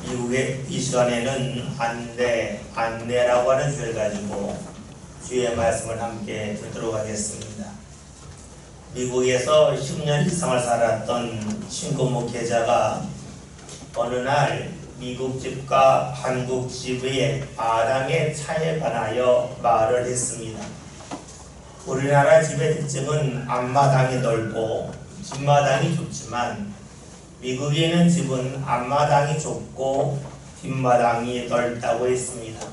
미국의 이 시간에는 안내라고 하는 주제를 가지고 주의 말씀을 함께 듣도록 하겠습니다. 미국에서 10년 이상을 살았던 신고 목회자가 어느 날 미국 집과 한국 집의 마당의 차에 관하여 말을 했습니다. 우리나라 집의 특징은 앞마당이 넓고 뒷마당이 좁지만 미국에 있는 집은 앞마당이 좁고 뒷마당이 넓다고 했습니다.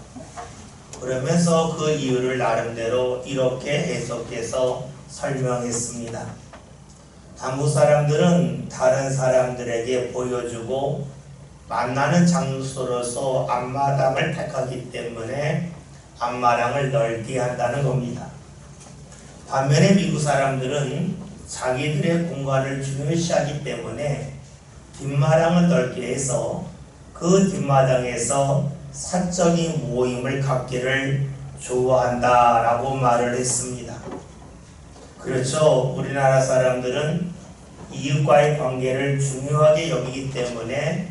그러면서 그 이유를 나름대로 이렇게 해석해서 설명했습니다. 한국 사람들은 다른 사람들에게 보여주고 만나는 장소로서 앞마당을 택하기 때문에 앞마당을 넓게 한다는 겁니다. 반면에 미국 사람들은 자기들의 공간을 중요시하기 때문에 뒷마당을 넓게 해서 그 뒷마당에서 사적인 모임을 갖기를 좋아한다라고 말을 했습니다. 그렇죠. 우리나라 사람들은 이웃과의 관계를 중요하게 여기기 때문에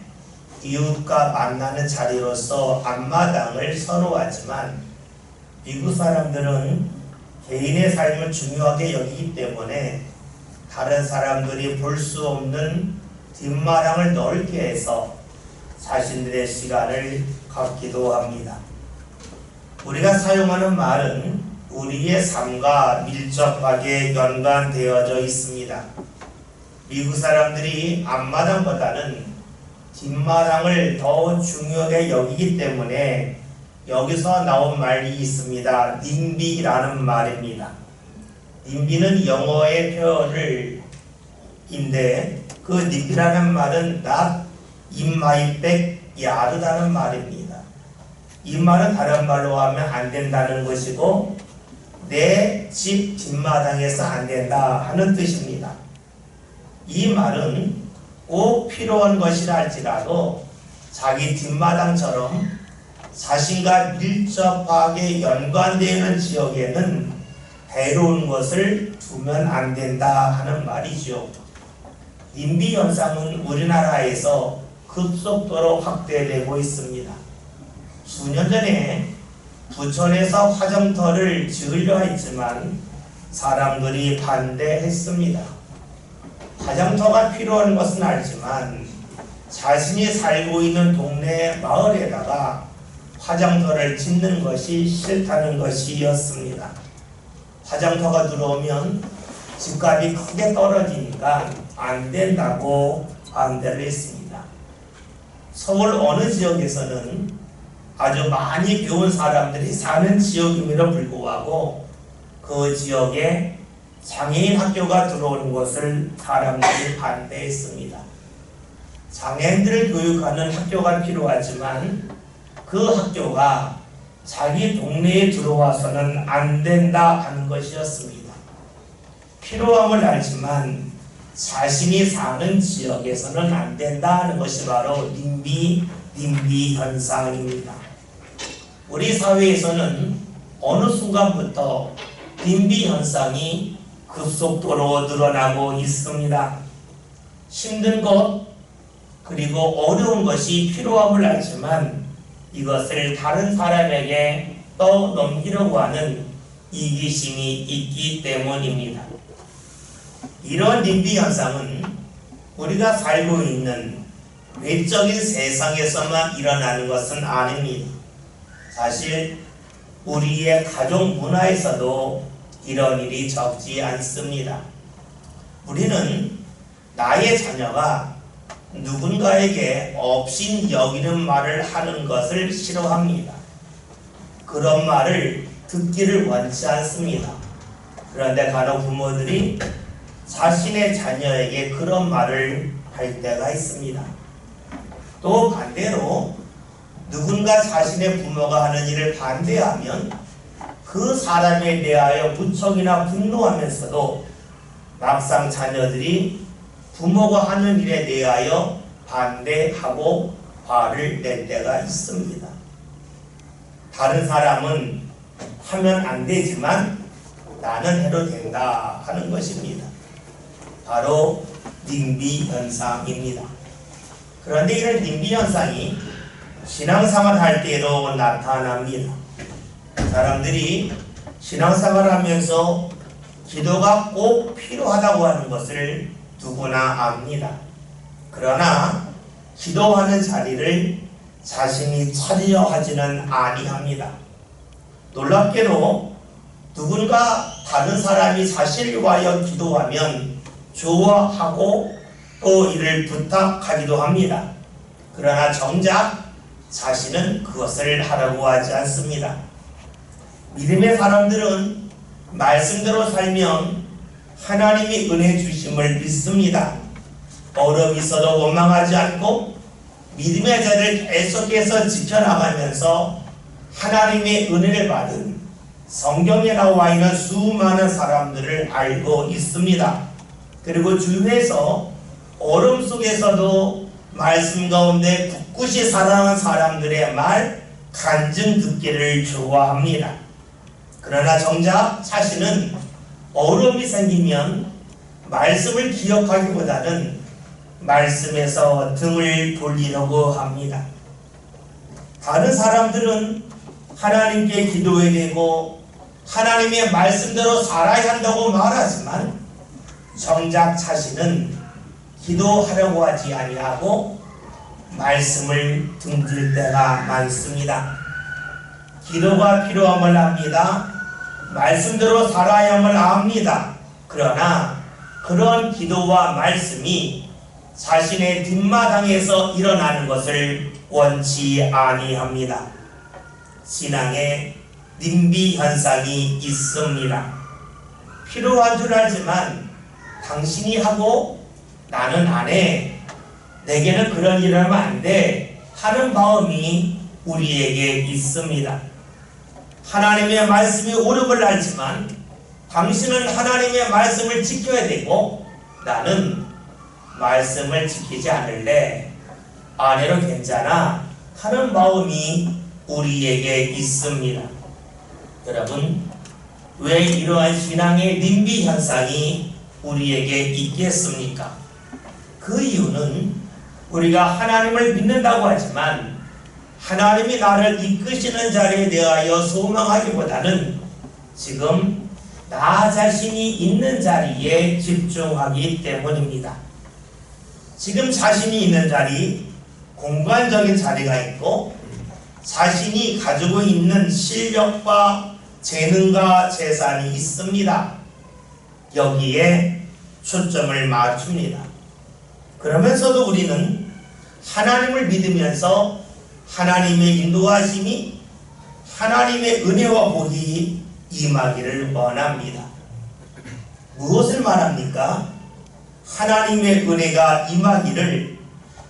이웃과 만나는 자리로서 앞마당을 선호하지만 미국 사람들은 개인의 삶을 중요하게 여기기 때문에 다른 사람들이 볼 수 없는 뒷마당을 넓게 해서 자신들의 시간을 갖기도 합니다. 우리가 사용하는 말은 우리의 삶과 밀접하게 연관되어져 있습니다. 미국 사람들이 앞마당보다는 뒷마당을 더 중요하게 여기기 때문에 여기서 나온 말이 있습니다. 님비라는 말입니다. 님비는 영어의 표현인데 그 님비라는 말은 not in my backyard라는 말입니다. 이 말은 다른 말로 하면 안 된다는 것이고 내 집 뒷마당에서 안 된다 하는 뜻입니다. 이 말은 꼭 필요한 것이라 할지라도 자기 뒷마당처럼 자신과 밀접하게 연관되는 지역에는 해로운 것을 두면 안 된다 하는 말이죠. 님비 현상은 우리나라에서 급속도로 확대되고 있습니다. 수년 전에 부천에서 화정터를 지으려 했지만 사람들이 반대했습니다. 화정터가 필요한 것은 알지만 자신이 살고 있는 동네 마을에다가 화장터를 짓는 것이 싫다는 것이었습니다. 화장터가 들어오면 집값이 크게 떨어지니까 안 된다고 반대를 했습니다. 서울 어느 지역에서는 아주 많이 배운 사람들이 사는 지역임에도 불구하고 그 지역에 장애인 학교가 들어오는 것을 사람들이 반대했습니다. 장애인들을 교육하는 학교가 필요하지만 그 학교가 자기 동네에 들어와서는 안 된다 하는 것이었습니다. 필요함을 알지만 자신이 사는 지역에서는 안 된다 하는 것이 바로 님비 현상입니다. 우리 사회에서는 어느 순간부터 님비 현상이 급속도로 늘어나고 있습니다. 힘든 것 그리고 어려운 것이 필요함을 알지만 이것을 다른 사람에게 떠넘기려고 하는 이기심이 있기 때문입니다. 이런 님비 현상은 우리가 살고 있는 외적인 세상에서만 일어나는 것은 아닙니다. 사실 우리의 가족 문화에서도 이런 일이 적지 않습니다. 우리는 나의 자녀가 누군가에게 업신 여기는 말을 하는 것을 싫어합니다. 그런 말을 듣기를 원치 않습니다. 그런데 간혹 부모들이 자신의 자녀에게 그런 말을 할 때가 있습니다. 또 반대로 누군가 자신의 부모가 하는 일을 반대하면 그 사람에 대하여 무척이나 분노하면서도 막상 자녀들이 부모가 하는 일에 대하여 반대하고 화를 낼 때가 있습니다. 다른 사람은 하면 안 되지만 나는 해도 된다 하는 것입니다. 바로 님비 현상입니다. 그런데 이런 님비 현상이 신앙생활 할 때도 나타납니다. 사람들이 신앙생활 하면서 기도가 꼭 필요하다고 하는 것을 누구나 압니다. 그러나 기도하는 자리를 자신이 차리려 하지는 아니합니다. 놀랍게도 누군가 다른 사람이 자신을 위하여 기도하면 좋아하고 또 이를 부탁하기도 합니다. 그러나 정작 자신은 그것을 하라고 하지 않습니다. 믿음의 사람들은 말씀대로 살면 하나님이 은혜 주심을 믿습니다. 어려움이 있어도 원망하지 않고 믿음의 자를 계속해서 지켜나가면서 하나님의 은혜를 받은 성경에 나와 있는 수많은 사람들을 알고 있습니다. 그리고 주위에서 어려움 속에서도 말씀 가운데 굳굳이 살아가는 사람들의 말 간증 듣기를 좋아합니다. 그러나 정작 자신은 어려움이 생기면 말씀을 기억하기보다는 말씀에서 등을 돌리려고 합니다. 다른 사람들은 하나님께 기도해야 되고 하나님의 말씀대로 살아야 한다고 말하지만 정작 자신은 기도하려고 하지 아니하고 말씀을 등질 때가 많습니다. 기도가 필요함을 압니다. 말씀대로 살아야만 합니다. 그러나 그런 기도와 말씀이 자신의 뒷마당에서 일어나는 것을 원치 아니합니다. 신앙에 님비 현상이 있습니다. 필요한 줄 알지만 당신이 하고 나는 안 해. 내게는 그런 일을 하면 안 돼. 하는 마음이 우리에게 있습니다. 하나님의 말씀이 옳음을 알지만 당신은 하나님의 말씀을 지켜야 되고 나는 말씀을 지키지 않을래. 안 해도 괜찮아. 하는 마음이 우리에게 있습니다. 여러분, 왜 이러한 신앙의 님비 현상이 우리에게 있겠습니까? 그 이유는 우리가 하나님을 믿는다고 하지만 하나님이 나를 이끄시는 자리에 대하여 소망하기보다는 지금 나 자신이 있는 자리에 집중하기 때문입니다. 지금 자신이 있는 자리, 공간적인 자리가 있고 자신이 가지고 있는 실력과 재능과 재산이 있습니다. 여기에 초점을 맞춥니다. 그러면서도 우리는 하나님을 믿으면서 하나님의 인도하심이 하나님의 은혜와 복이 임하기를 원합니다. 무엇을 말합니까? 하나님의 은혜가 임하기를,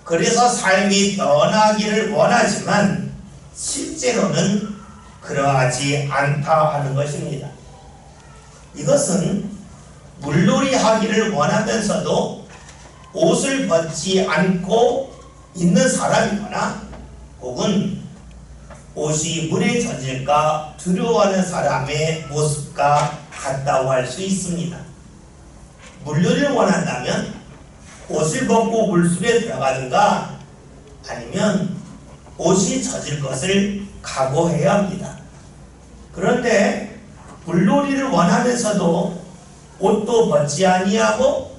그래서 삶이 변하기를 원하지만 실제로는 그러하지 않다 하는 것입니다. 이것은 물놀이 하기를 원하면서도 옷을 벗지 않고 있는 사람이거나 혹은 옷이 물에 젖을까 두려워하는 사람의 모습과 같다고 할 수 있습니다. 물놀이를 원한다면 옷을 벗고 물속에 들어가든가 아니면 옷이 젖을 것을 각오해야 합니다. 그런데 물놀이를 원하면서도 옷도 벗지 아니하고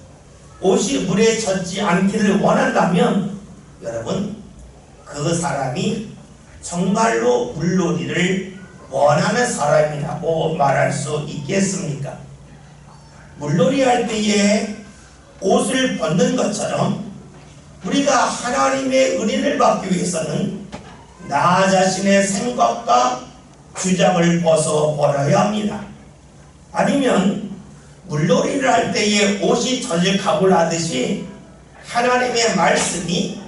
옷이 물에 젖지 않기를 원한다면 여러분, 그 사람이 정말로 물놀이를 원하는 사람이라고 말할 수 있겠습니까? 물놀이 할 때에 옷을 벗는 것처럼 우리가 하나님의 은혜를 받기 위해서는 나 자신의 생각과 주장을 벗어버려야 합니다. 아니면 물놀이를 할 때에 옷이 젖을 각오를 하듯이 하나님의 말씀이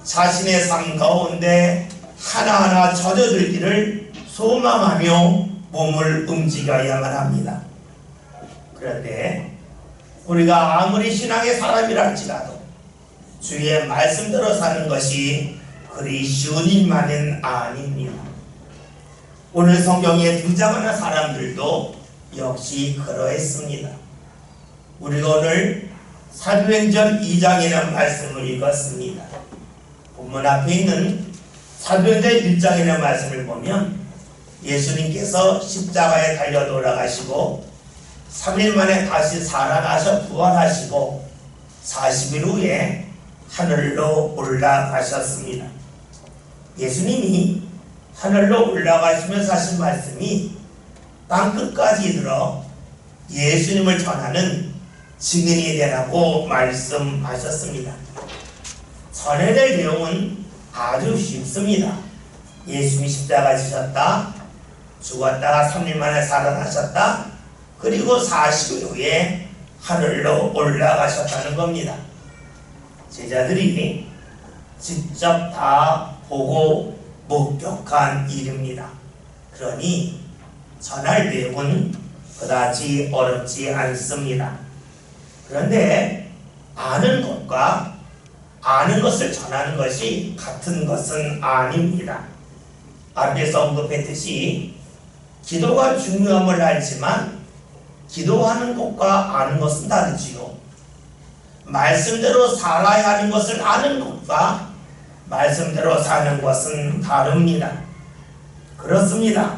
자신의 삶 가운데 하나하나 젖어들기를 소망하며 몸을 움직여야만 합니다. 그런데 우리가 아무리 신앙의 사람이라 할지라도 주의 말씀대로 사는 것이 그리 쉬운 일만은 아닙니다. 오늘 성경에 등장하는 사람들도 역시 그러했습니다. 우리가 오늘 사도행전 2장이라는 말씀을 읽었습니다. 본문 앞에 있는 사도행전 1장의 말씀을 보면 예수님께서 십자가에 달려 돌아가시고 3일 만에 다시 살아나셔 부활하시고 40일 후에 하늘로 올라가셨습니다. 예수님이 하늘로 올라가시면서 하신 말씀이 땅끝까지 이르러 예수님을 전하는 증인이 되라고 말씀하셨습니다. 전해야 될 내용은 아주 쉽습니다. 예수님이 십자가 지셨다, 죽었다가 3일 만에 살아나셨다, 그리고 40일 후에 하늘로 올라가셨다는 겁니다. 제자들이 직접 다 보고 목격한 일입니다. 그러니 전할 내용은 그다지 어렵지 않습니다. 그런데 아는 것과 아는 것을 전하는 것이 같은 것은 아닙니다. 앞에서 언급했듯이 기도가 중요함을 알지만 기도하는 것과 아는 것은 다르지요. 말씀대로 살아야 하는 것을 아는 것과 말씀대로 사는 것은 다릅니다. 그렇습니다.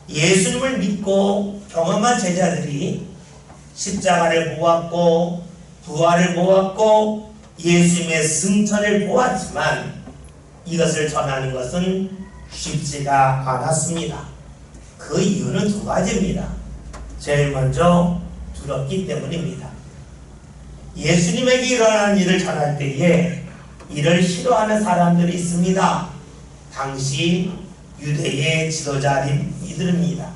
예수님을 믿고 경험한 제자들이 십자가를 보았고 부활을 보았고 예수님의 승천을 보았지만 이것을 전하는 것은 쉽지가 않았습니다. 그 이유는 두 가지입니다. 제일 먼저 두렵기 때문입니다. 예수님에게 일어난 일을 전할 때에 이를 싫어하는 사람들이 있습니다. 당시 유대의 지도자인 이들입니다.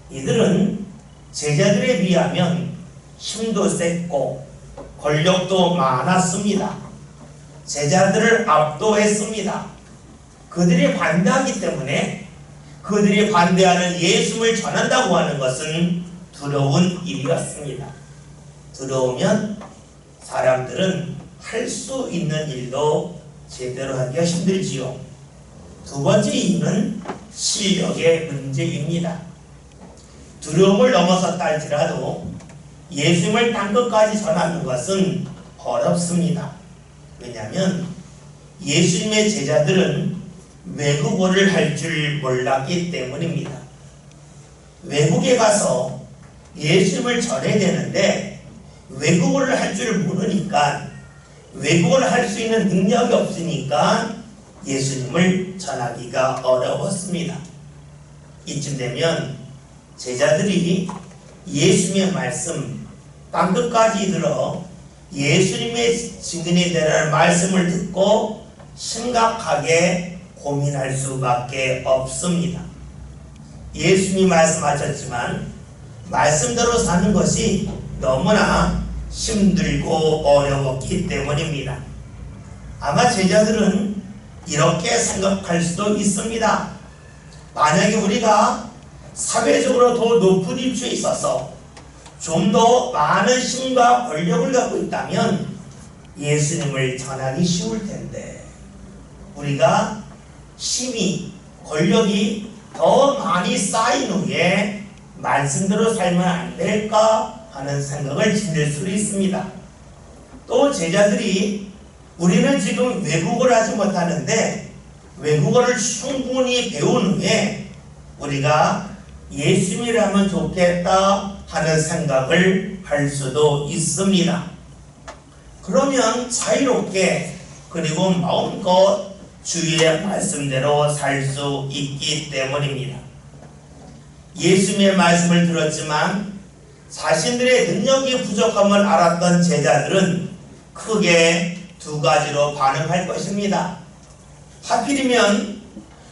이들은 제자들에 비하면 힘도 셌고 권력도 많았습니다. 제자들을 압도했습니다. 그들이 반대하기 때문에 그들이 반대하는 예수를 전한다고 하는 것은 두려운 일이었습니다. 두려우면 사람들은 할 수 있는 일도 제대로 하기가 힘들지요. 두 번째 이유는 실력의 문제입니다. 두려움을 넘어섰다 할지라도 예수님을 땅끝까지 전하는 것은 어렵습니다. 왜냐하면 예수님의 제자들은 외국어를 할 줄 몰랐기 때문입니다. 외국에 가서 예수님을 전해야 되는데 외국어를 할 줄 모르니까 외국어를 할 수 있는 능력이 없으니까 예수님을 전하기가 어려웠습니다. 이쯤 되면 제자들이 예수님의 말씀 땅끝까지 들어 예수님의 증인이 되라는 말씀을 듣고 심각하게 고민할 수밖에 없습니다. 예수님이 말씀하셨지만 말씀대로 사는 것이 너무나 힘들고 어려웠기 때문입니다. 아마 제자들은 이렇게 생각할 수도 있습니다. 만약에 우리가 사회적으로 더 높은 위치에 있어서 좀 더 많은 힘과 권력을 갖고 있다면 예수님을 전하기 쉬울 텐데 우리가 힘이 권력이 더 많이 쌓인 후에 말씀대로 살면 안 될까 하는 생각을 지닐 수도 있습니다. 또 제자들이 우리는 지금 외국어를 하지 못하는데 외국어를 충분히 배운 후에 우리가 예수님을 하면 좋겠다 하는 생각을 할 수도 있습니다. 그러면 자유롭게 그리고 마음껏 주의 말씀대로 살 수 있기 때문입니다. 예수님의 말씀을 들었지만 자신들의 능력이 부족함을 알았던 제자들은 크게 두 가지로 반응할 것입니다. 하필이면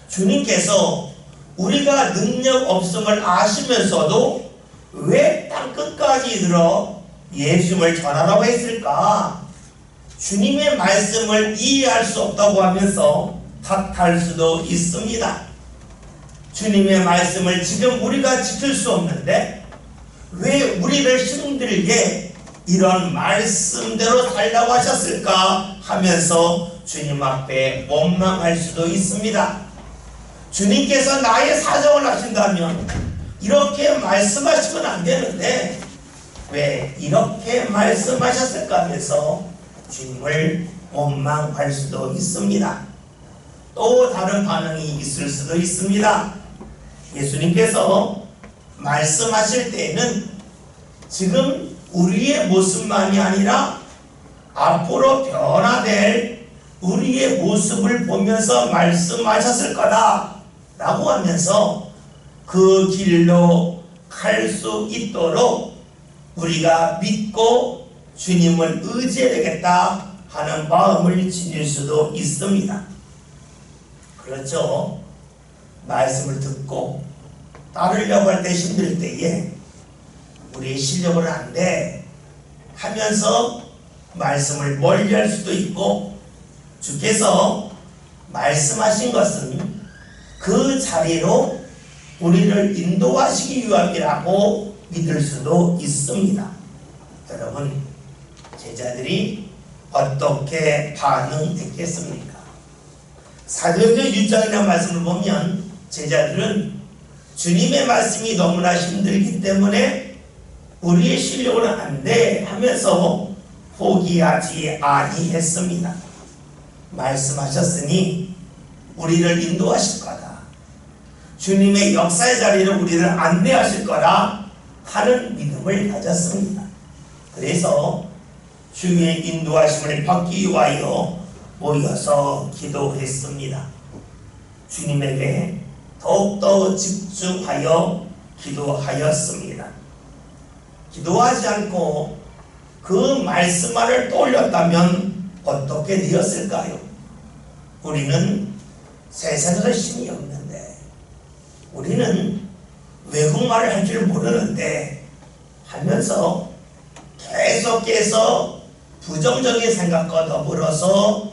주님께서 우리가 능력 없음을 아시면서도 왜 땅끝까지 들어 예수님을 전하라고 했을까? 주님의 말씀을 이해할 수 없다고 하면서 탓할 수도 있습니다. 주님의 말씀을 지금 우리가 지킬 수 없는데 왜 우리를 힘들게 이런 말씀대로 살라고 하셨을까 하면서 주님 앞에 원망할 수도 있습니다. 주님께서 나의 사정을 하신다면 이렇게 말씀하시면 안 되는데 왜 이렇게 말씀하셨을까 하면서 주님을 원망할 수도 있습니다. 또 다른 반응이 있을 수도 있습니다. 예수님께서 말씀하실 때에는 지금 우리의 모습만이 아니라 앞으로 변화될 우리의 모습을 보면서 말씀하셨을 거다 라고 하면서 그 길로 갈 수 있도록 우리가 믿고 주님을 의지해야 되겠다 하는 마음을 지닐 수도 있습니다. 그렇죠. 말씀을 듣고 따르려고 할 때 힘들 때에 우리의 실력은 안 돼 하면서 말씀을 멀리할 수도 있고, 주께서 말씀하신 것은 그 자리로 우리를 인도하시기 위함이라고 믿을 수도 있습니다. 여러분, 제자들이 어떻게 반응했겠습니까? 사도행전 1장이라는 말씀을 보면 제자들은 주님의 말씀이 너무나 힘들기 때문에 우리의 실력은 안 돼 하면서 포기하지 아니했습니다. 말씀하셨으니 우리를 인도하실 거다, 주님의 역사의 자리로 우리를 안내하실 거라 하는 믿음을 가졌습니다. 그래서 주의 인도하심을 받기 위하여 모여서 기도했습니다. 주님에게 더욱더 집중하여 기도하였습니다. 기도하지 않고 그 말씀만을 떠올렸다면 어떻게 되었을까요? 우리는 세상에서 힘이 없는데, 우리는 외국말을 할 줄 모르는데 하면서 계속해서 부정적인 생각과 더불어서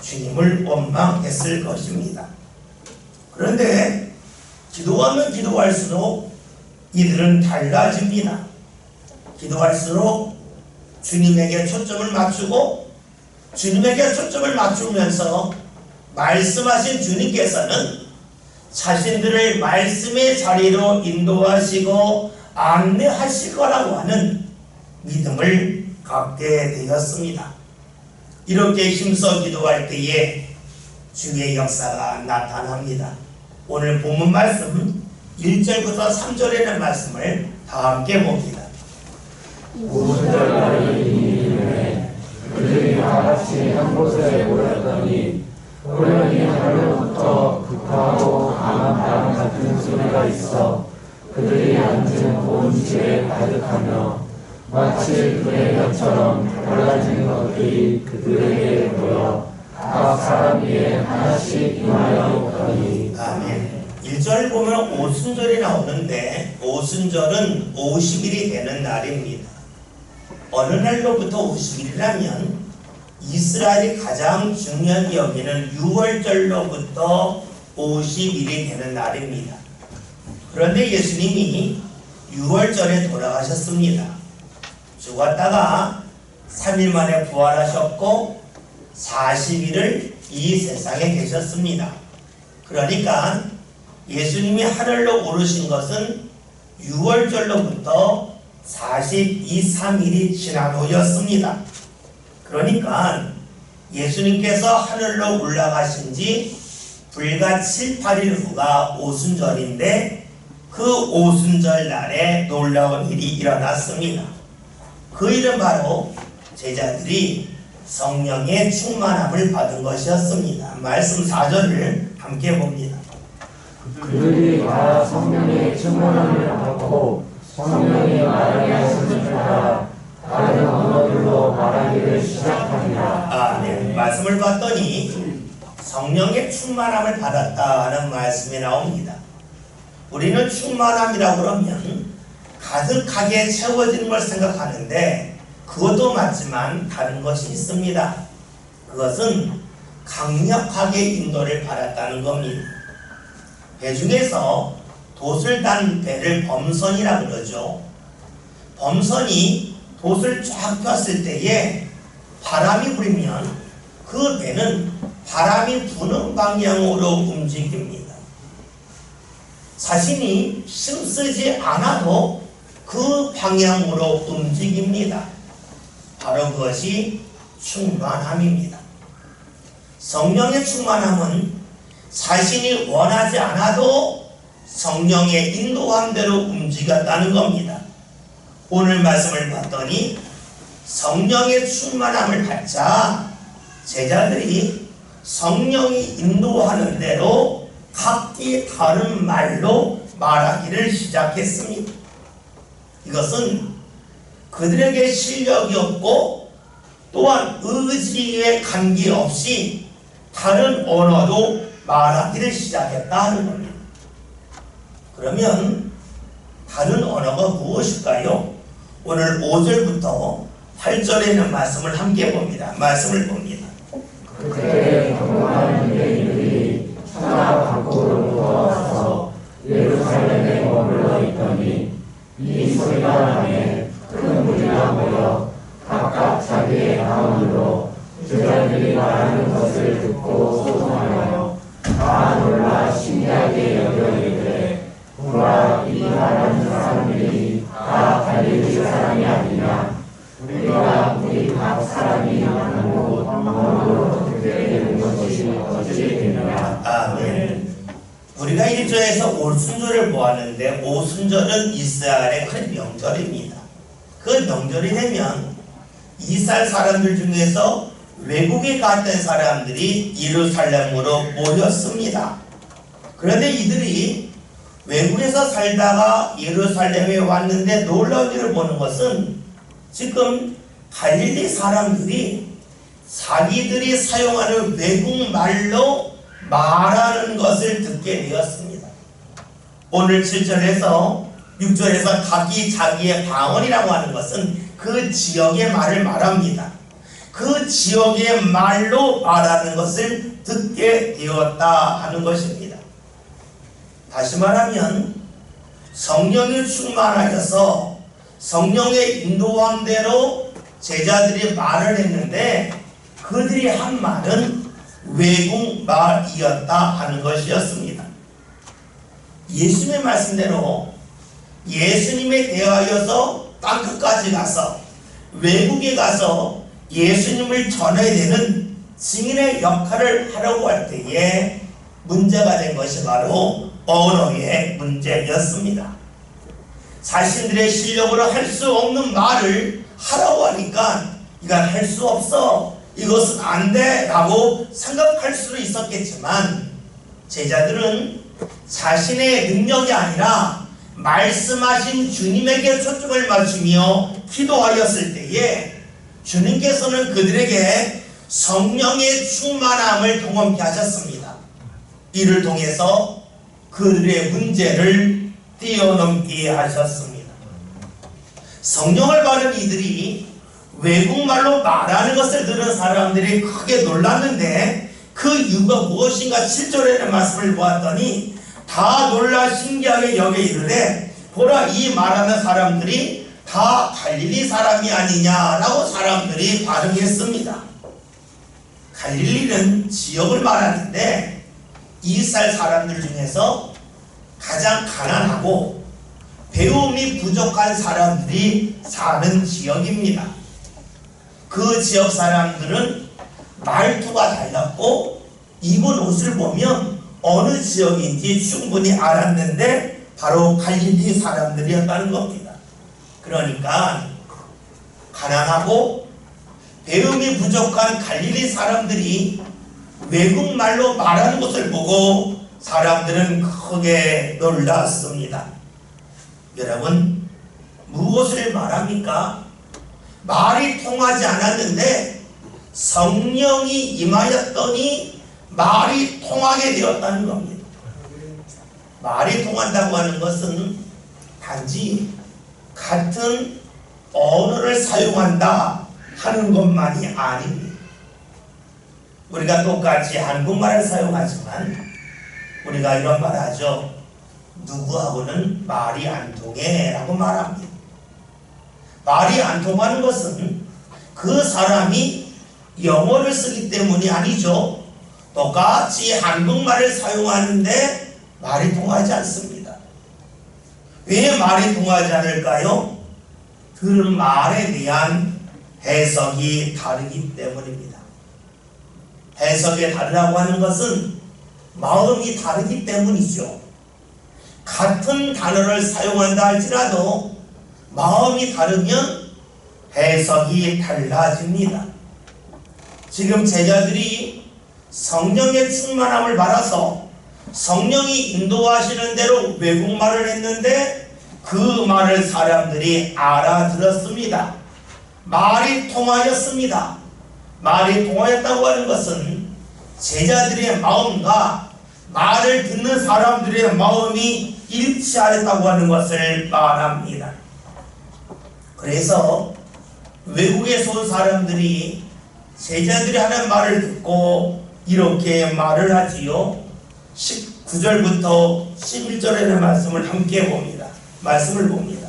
주님을 원망했을 것입니다. 그런데 기도하면 기도할수록 이들은 달라집니다. 기도할수록 주님에게 초점을 맞추고, 주님에게 초점을 맞추면서 말씀하신 주님께서는 자신들을 말씀의 자리로 인도하시고 안내하실 거라고 하는 믿음을 갖게 되었습니다. 이렇게 힘써 기도할 때에 주의 역사가 나타납니다. 오늘 본문 말씀 1절부터 3절에 있는 말씀을 다 함께 봅니다. 오순절날이 이르매 그들이 다 같이 한 곳에 모였더니 호련히 하늘로부터 극하고 강한 바람 같은 소리가 있어 그들이 앉은 온 집에 가득하며 마치 그의 혀처럼 달라진 것들이 그들에게 보여 각 사람 위에 하나씩 임하여 오더니. 아멘. 1절 보면 오순절이 나오는데 오순절은 50일이 되는 날입니다. 어느 날로부터 50일이라면 이스라엘이 가장 중요한 여기는 6월절로부터 50일이 되는 날입니다. 그런데 예수님이 6월절에 돌아가셨습니다. 죽었다가 3일 만에 부활하셨고 40일을 이 세상에 계셨습니다. 그러니까 예수님이 하늘로 오르신 것은 6월절로부터 42, 3일이 지난 후였습니다. 그러니까 예수님께서 하늘로 올라가신 지 불과 7, 8일 후가 오순절인데 그 오순절 날에 놀라운 일이 일어났습니다. 그 일은 바로 제자들이 성령의 충만함을 받은 것이었습니다. 말씀 4절을 함께 봅니다. 그들이 다 성령의 충만함을 받고 성령이 말하게 하시는 따라 다른 언어들로 말하기를 시작하니라. 아멘. 말씀을 봤더니 성령의 충만함을 받았다 하는 말씀이 나옵니다. 우리는 충만함이라고 그러면 가득하게 채워지는 걸 생각하는데 그것도 맞지만 다른 것이 있습니다. 그것은 강력하게 인도를 받았다는 겁니다. 배 중에서 돛을 단 배를 범선이라고 그러죠. 범선이 돛을 쫙 폈을 때에 바람이 불면 그 배는 바람이 부는 방향으로 움직입니다. 자신이 힘쓰지 않아도 그 방향으로 움직입니다. 바로 그것이 충만함입니다. 성령의 충만함은 자신이 원하지 않아도 성령의 인도함대로 움직였다는 겁니다. 오늘 말씀을 봤더니 성령의 충만함을 받자 제자들이 성령이 인도하는 대로 각기 다른 말로 말하기를 시작했습니다. 이것은 그들에게 실력이 없고 또한 의지에 관계없이 다른 언어도 말하기를 시작했다 하는 겁니다. 그러면 다른 언어가 무엇일까요? 오늘 5절부터 8절에 있는 말씀을 함께 봅니다. 말씀을 봅니다. 그때 경건한 유대인들이 천하 각국으로부터 와서 예루살렘에 머물러 있더니 이 소리가 나매 큰 무리가 모여 각각 자기의 방언으로 제자들이 말하는 것을 듣고 소송하여 다 놀라 신기하게 여겨 이르되 보라, 이 말하는 사람들이 다 갈릴리 사람이 아니냐. 우리가 우리 각 사람이 하는 곳 언어로 듣게 되는 것이 어찌 되느냐. 아멘. 우리가 1절에서 오순절을 보았는데 오순절은 이스라엘의 큰 명절입니다. 그 명절이 되면 이스라엘 사람들 중에서 외국에 갔던 사람들이 예루살렘으로 모였습니다. 그런데 이들이 외국에서 살다가 예루살렘에 왔는데 놀라운 일을 보는 것은 지금 갈릴리 사람들이 자기들이 사용하는 외국말로 말하는 것을 듣게 되었습니다. 오늘 7절에서 6절에서 각기 자기의 방언이라고 하는 것은 그 지역의 말을 말합니다. 그 지역의 말로 말하는 것을 듣게 되었다 하는 것입니다. 다시 말하면 성령이 충만하여서 성령의 인도함대로 제자들이 말을 했는데 그들이 한 말은 외국말이었다 하는 것이었습니다. 예수님의 말씀대로 예수님에 대하여서 땅끝까지 가서 외국에 가서 예수님을 전해야 되는 증인의 역할을 하려고 할 때에 문제가 된 것이 바로 언어의 문제였습니다. 자신들의 실력으로 할 수 없는 말을 하라고 하니까 이건 할 수 없어, 이것은 안 돼 라고 생각할 수도 있었겠지만 제자들은 자신의 능력이 아니라 말씀하신 주님에게 초점을 맞추며 기도하였을 때에 주님께서는 그들에게 성령의 충만함을 경험케 하셨습니다. 이를 통해서 그들의 문제를 뛰어넘게 하셨습니다. 성령을 받은 이들이 외국말로 말하는 것을 들은 사람들이 크게 놀랐는데 그 이유가 무엇인가 7절에는 말씀을 보았더니 다 놀라 신기하게 여겨 이르되 보라, 이 말하는 사람들이 다 갈릴리 사람이 아니냐라고 사람들이 반응했습니다. 갈릴리는 지역을 말하는데 이스라엘 사람들 중에서 가장 가난하고 배움이 부족한 사람들이 사는 지역입니다. 그 지역 사람들은 말투가 달랐고 입은 옷을 보면 어느 지역인지 충분히 알았는데 바로 갈릴리 사람들이었다는 겁니다. 그러니까 가난하고 배움이 부족한 갈릴리 사람들이 외국말로 말하는 것을 보고 사람들은 크게 놀랐습니다. 여러분, 무엇을 말합니까? 말이 통하지 않았는데 성령이 임하였더니 말이 통하게 되었다는 겁니다. 말이 통한다고 하는 것은 단지 같은 언어를 사용한다 하는 것만이 아닙니다. 우리가 똑같이 한국말을 사용하지만 우리가 이런 말 하죠. 누구하고는 말이 안 통해 라고 말합니다. 말이 안 통하는 것은 그 사람이 영어를 쓰기 때문이 아니죠. 똑같이 한국말을 사용하는데 말이 통하지 않습니다. 왜 말이 통하지 않을까요? 들은 말에 대한 해석이 다르기 때문입니다. 해석이 다르다고 하는 것은 마음이 다르기 때문이죠. 같은 단어를 사용한다 할지라도 마음이 다르면 해석이 달라집니다. 지금 제자들이 성령의 충만함을 받아서 성령이 인도하시는 대로 외국말을 했는데 그 말을 사람들이 알아들었습니다. 말이 통하였습니다. 말이 통하였다고 하는 것은 제자들의 마음과 말을 듣는 사람들의 마음이 일치하였다고 하는 것을 말합니다. 그래서 외국에서 온 사람들이 제자들이 하는 말을 듣고 이렇게 말을 하지요. 9절부터 11절의 말씀을 함께 봅니다. 말씀을 봅니다.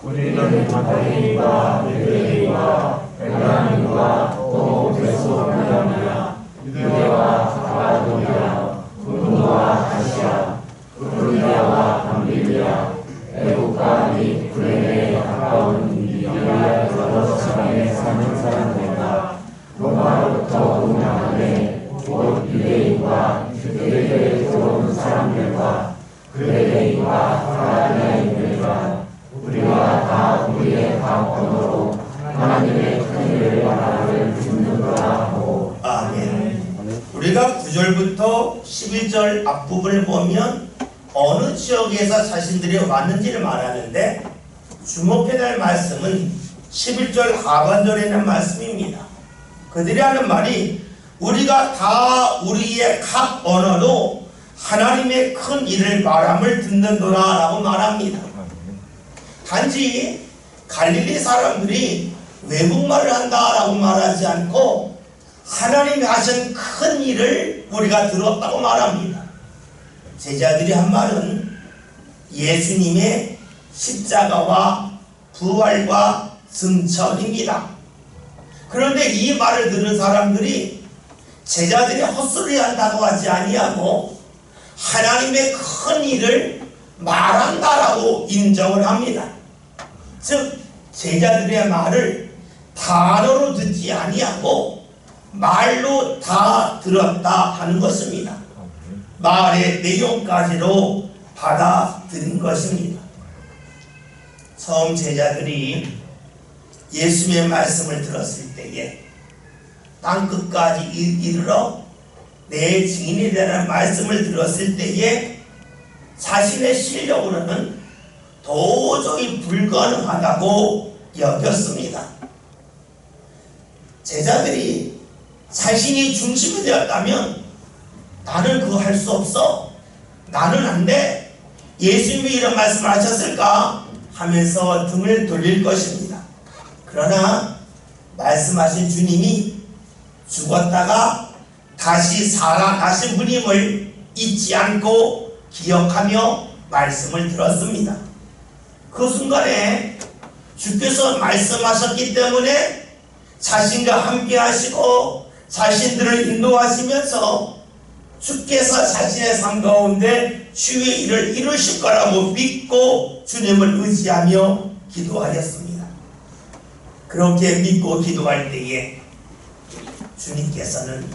우리는 마가리와 베드레와 엘라민과 또 데소르가냐 유대와 가바도냐 분노와 아시아 프루기아와 밤빌리아 애국과 및 구레네에 가까운 유리아 여러 지방에 사는 사람들과 로마로부터 온 나그네 곧 유대인과 그들에게 들어온 사람들과 그레네인과 가라디아인들과 우리가 다 우리의 각 언어로 하나님의 큰 일과 나를 듣는도다 하고. 아멘. 우리가 9절부터 11절 앞부분을 보면 어느 지역에서 자신들이 왔는지를 말하는데 주목해야 할 말씀은 11절 하반절에 있는 말씀입니다. 그들이 하는 말이 우리가 다 우리의 각 언어로 하나님의 큰 일을 말함을 듣는도다 라고 말합니다. 단지 갈릴리 사람들이 외국말을 한다라고 말하지 않고 하나님이 하신 큰 일을 우리가 들었다고 말합니다. 제자들이 한 말은 예수님의 십자가와 부활과 승천입니다. 그런데 이 말을 들은 사람들이 제자들이 헛소리 한다고 하지 아니하고 하나님의 큰 일을 말한다라고 인정을 합니다. 즉 제자들의 말을 단어로 듣지 아니하고 말로 다 들었다 하는 것입니다. 말의 내용까지로 받아들인 것입니다. 처음 제자들이 예수님의 말씀을 들었을 때에 땅끝까지 이르러 내 증인이 되는 말씀을 들었을 때에 자신의 실력으로는 도저히 불가능하다고 여겼습니다. 제자들이 자신이 중심이 되었다면 나는 그거 할 수 없어, 나는 안 돼, 예수님이 이런 말씀을 하셨을까 하면서 등을 돌릴 것입니다. 그러나 말씀하신 주님이 죽었다가 다시 살아나신 분임을 잊지 않고 기억하며 말씀을 들었습니다. 그 순간에 주께서 말씀하셨기 때문에 자신과 함께 하시고 자신들을 인도하시면서 주께서 자신의 삶 가운데 주의 일을 이루실 거라고 믿고 주님을 의지하며 기도하였습니다. 그렇게 믿고 기도할 때에 주님께서는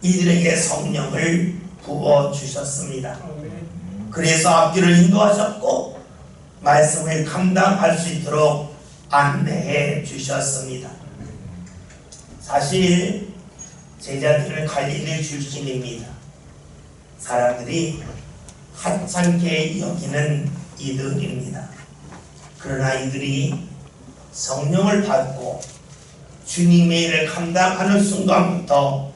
이들에게 성령을 부어주셨습니다. 그래서 앞길을 인도하셨고 말씀을 감당할 수 있도록 안내해 주셨습니다. 사실 제자들은 갈릴리 출신입니다. 사람들이 하찮게 여기는 이들입니다. 그러나 이들이 성령을 받고 주님의 일을 감당하는 순간부터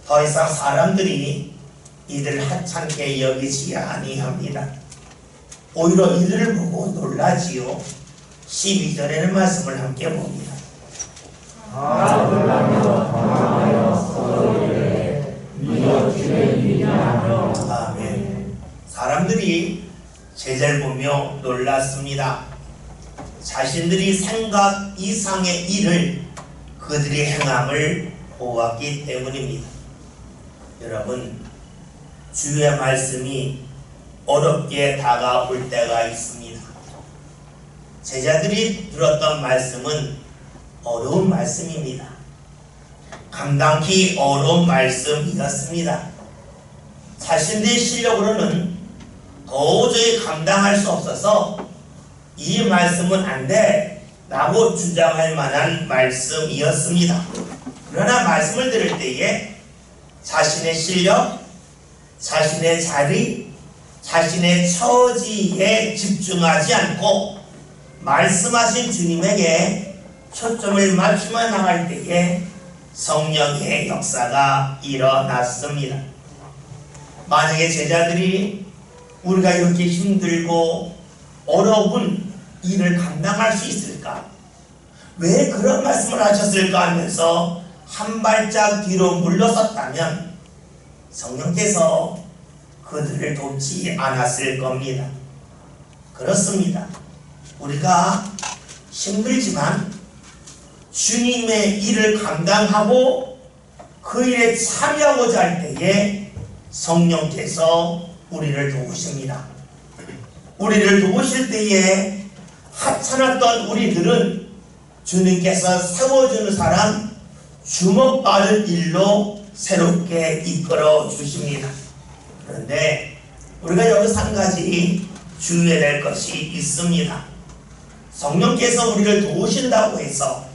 더 이상 사람들이 이들을 하찮게 여기지 아니합니다. 오히려 이들을 보고 놀라지요. 12절에는 말씀을 함께 봅니다. 아멘. 사람들이 제자를 보며 놀랐습니다. 자신들이 생각 이상의 일을 그들이 행함을 보았기 때문입니다. 여러분, 주의 말씀이 어렵게 다가올 때가 있습니다. 제자들이 들었던 말씀은 어려운 말씀입니다. 감당기 어려운 말씀이었습니다. 자신들의 실력으로는 도저히 감당할 수 없어서 이 말씀은 안 돼 라고 주장할 만한 말씀이었습니다. 그러나 말씀을 들을 때에 자신의 실력, 자신의 자리, 자신의 처지에 집중하지 않고 말씀하신 주님에게 초점을 맞추며 나갈 때에 성령의 역사가 일어났습니다. 만약에 제자들이 우리가 이렇게 힘들고 어려운 일을 감당할 수 있을까? 왜 그런 말씀을 하셨을까 하면서 한 발짝 뒤로 물러섰다면 성령께서 그들을 돕지 않았을 겁니다. 그렇습니다. 우리가 힘들지만 주님의 일을 감당하고 그 일에 참여하고자 할 때에 성령께서 우리를 도우십니다. 우리를 도우실 때에 하찮았던 우리들은 주님께서 세워주는 사람, 주목받을 일로 새롭게 이끌어 주십니다. 그런데 우리가 여기서 한 가지 주의해야 될 것이 있습니다. 성령께서 우리를 도우신다고 해서,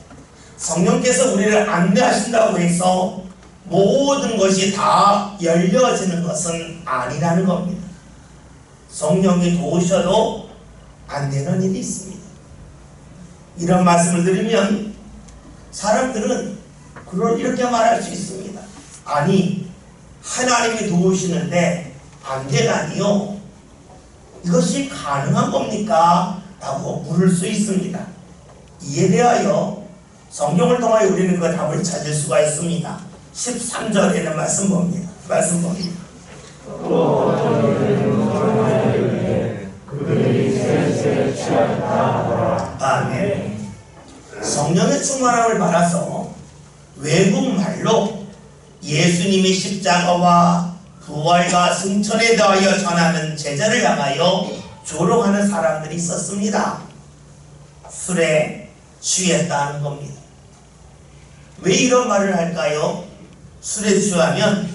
성령께서 우리를 안내하신다고 해서 모든 것이 다 열려지는 것은 아니라는 겁니다. 성령이 도우셔도 안 되는 일이 있습니다. 이런 말씀을 들으면 사람들은 이렇게 말할 수 있습니다. 아니, 하나님이 도우시는데 안 되다니요? 이것이 가능한 겁니까? 라고 물을 수 있습니다. 이에 대하여 성경을 통하여 우리는 그 답을 찾을 수가 있습니다. 13절에는 말씀 봅니다. 아멘. 성령의 충만함을 받아서 외국말로 예수님의 십자가와 부활과 승천에 대하여 전하는 제자를 향하여 조롱하는 사람들이 있었습니다. 술에 취했다는 겁니다. 왜 이런 말을 할까요? 술에 취하면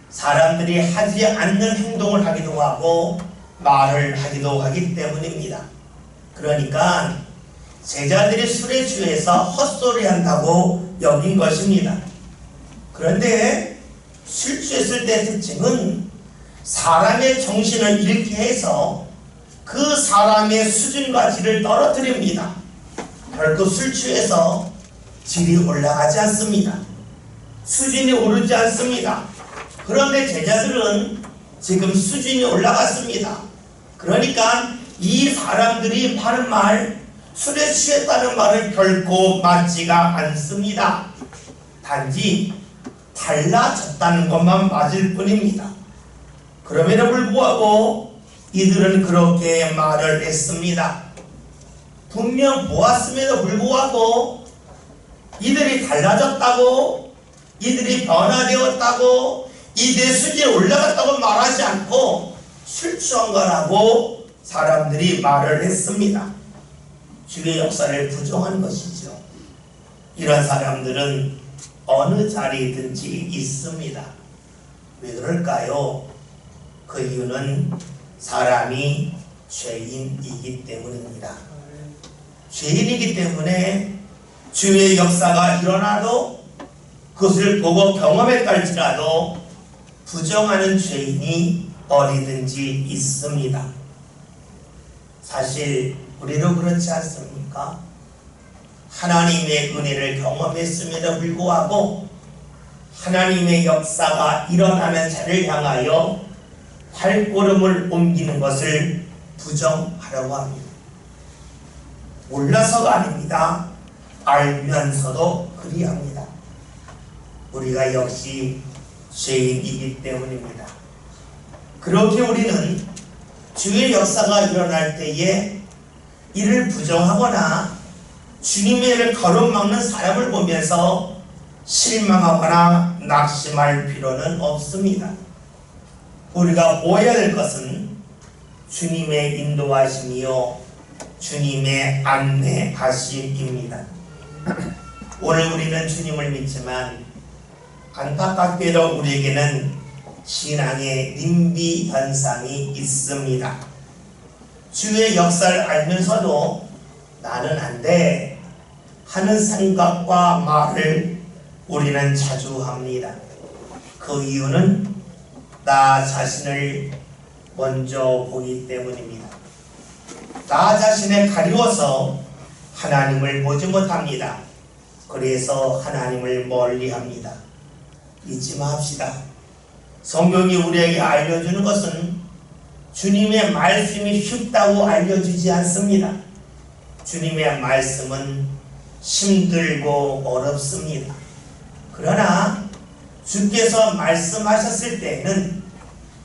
사람들이 하지 않는 행동을 하기도 하고 말을 하기도 하기 때문입니다. 그러니까 제자들이 술에 취해서 헛소리 한다고 여긴 것입니다. 그런데 술 취했을 때 특징은 사람의 정신을 잃게 해서 그 사람의 수준과 질을 떨어뜨립니다. 결코 술 취해서 질이 올라가지 않습니다. 수준이 오르지 않습니다. 그런데 제자들은 지금 수준이 올라갔습니다. 그러니까 이 사람들이 하는 말, 술에 취했다는 말은 결코 맞지가 않습니다. 단지 달라졌다는 것만 맞을 뿐입니다. 그럼에도 불구하고 이들은 그렇게 말을 했습니다. 분명 보았음에도 불구하고 이들이 달라졌다고, 이들이 변화되었다고, 이들의 수준이 올라갔다고 말하지 않고 술 취한 거라고 사람들이 말을 했습니다. 주의 역사를 부정한 것이죠. 이런 사람들은 어느 자리든지 있습니다. 왜 그럴까요? 그 이유는 사람이 죄인이기 때문입니다. 죄인이기 때문에 주의 역사가 일어나도 그것을 보고 경험했다 할지라도 부정하는 죄인이 어디든지 있습니다. 사실 우리도 그렇지 않습니까? 하나님의 은혜를 경험했음에도 불구하고 하나님의 역사가 일어나는 자를 향하여 발걸음을 옮기는 것을 부정하려고 합니다. 몰라서가 아닙니다. 알면서도 그리합니다. 우리가 역시 죄인이기 때문입니다. 그렇게 우리는 주의 역사가 일어날 때에 이를 부정하거나 주님의 일을 가로막는 사람을 보면서 실망하거나 낙심할 필요는 없습니다. 우리가 보아야 될 것은 주님의 인도하심이요 주님의 안내하심입니다. 오늘 우리는 주님을 믿지만 안타깝게도 우리에게는 신앙의 nim비 현상이 있습니다. 주의 역사를 알면서도 나는 안 돼 하는 생각과 말을 우리는 자주 합니다. 그 이유는 나 자신을 먼저 보기 때문입니다. 나 자신에 가리워서 하나님을 보지 못합니다. 그래서 하나님을 멀리합니다. 잊지 맙시다. 성경이 우리에게 알려주는 것은 주님의 말씀이 쉽다고 알려주지 않습니다. 주님의 말씀은 힘들고 어렵습니다. 그러나 주께서 말씀하셨을 때에는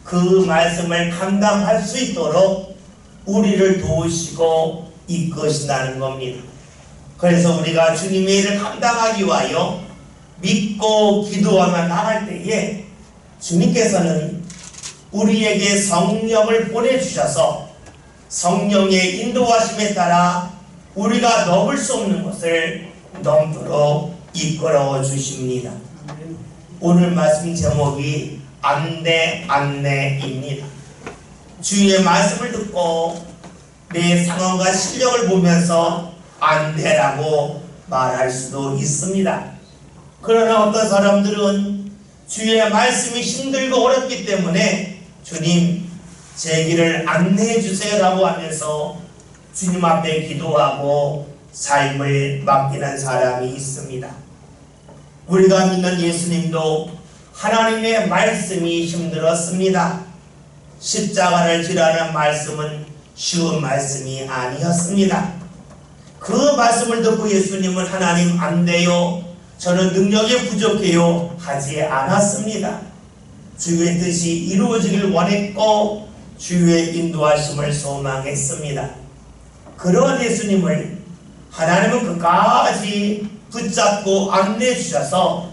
그 말씀을 감당할 수 있도록 우리를 도우시고 이끄신다는 겁니다. 그래서 우리가 주님의 일을 감당하기 위하여 믿고 기도하며 나갈 때에 주님께서는 우리에게 성령을 보내주셔서 성령의 인도하심에 따라 우리가 넘을 수 없는 것을 넘도록 이끌어 주십니다. 오늘 말씀 제목이 안내입니다. 주의 말씀을 듣고 내 상황과 실력을 보면서 안내라고 말할 수도 있습니다. 그러나 어떤 사람들은 주의 말씀이 힘들고 어렵기 때문에 주님 제 길을 안내해 주세요 라고 하면서 주님 앞에 기도하고 삶을 맡기는 사람이 있습니다. 우리가 믿는 예수님도 하나님의 말씀이 힘들었습니다. 십자가를 지라는 말씀은 쉬운 말씀이 아니었습니다. 그 말씀을 듣고 예수님은 하나님 안 돼요, 저는 능력이 부족해요 하지 않았습니다. 주의 뜻이 이루어지길 원했고 주의 인도하심을 소망했습니다. 그런 예수님을 하나님은 끝까지 붙잡고 안내해 주셔서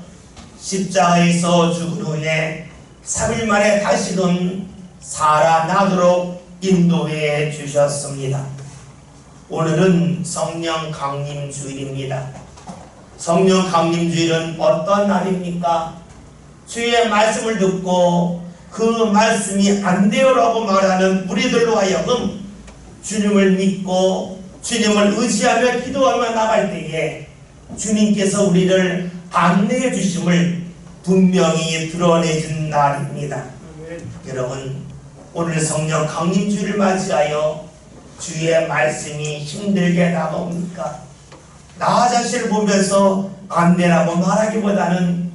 십자가에서 죽은 후에 3일 만에 다시는 살아나도록 인도해 주셨습니다. 오늘은 성령 강림 주일입니다. 성령 강림 주일은 어떤 날입니까? 주의 말씀을 듣고 그 말씀이 안 돼요라고 말하는 우리들로 하여금 주님을 믿고 주님을 의지하며 기도하며 나갈 때에 주님께서 우리를 안내해 주심을 분명히 드러내준 날입니다. 여러분, 오늘 성령 강림주를 맞이하여 주의 말씀이 힘들게 다가옵니까? 나 자신을 보면서 안내라고 말하기보다는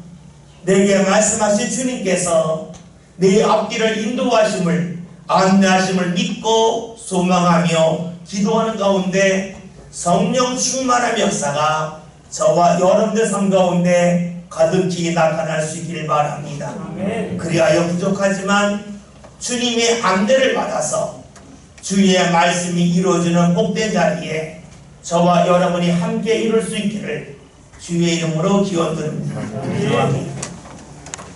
내게 말씀하신 주님께서 내 앞길을 인도하심을, 안내하심을 믿고 소망하며 기도하는 가운데 성령 충만한 역사가 저와 여러분들 삶 가운데 가득히 나타날 수 있기를 바랍니다. 그리하여 부족하지만 주님의 안내를 받아서 주의 말씀이 이루어지는 복된 자리에 저와 여러분이 함께 이룰 수 있기를 주의 이름으로 기원드립니다.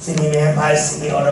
주님의 말씀이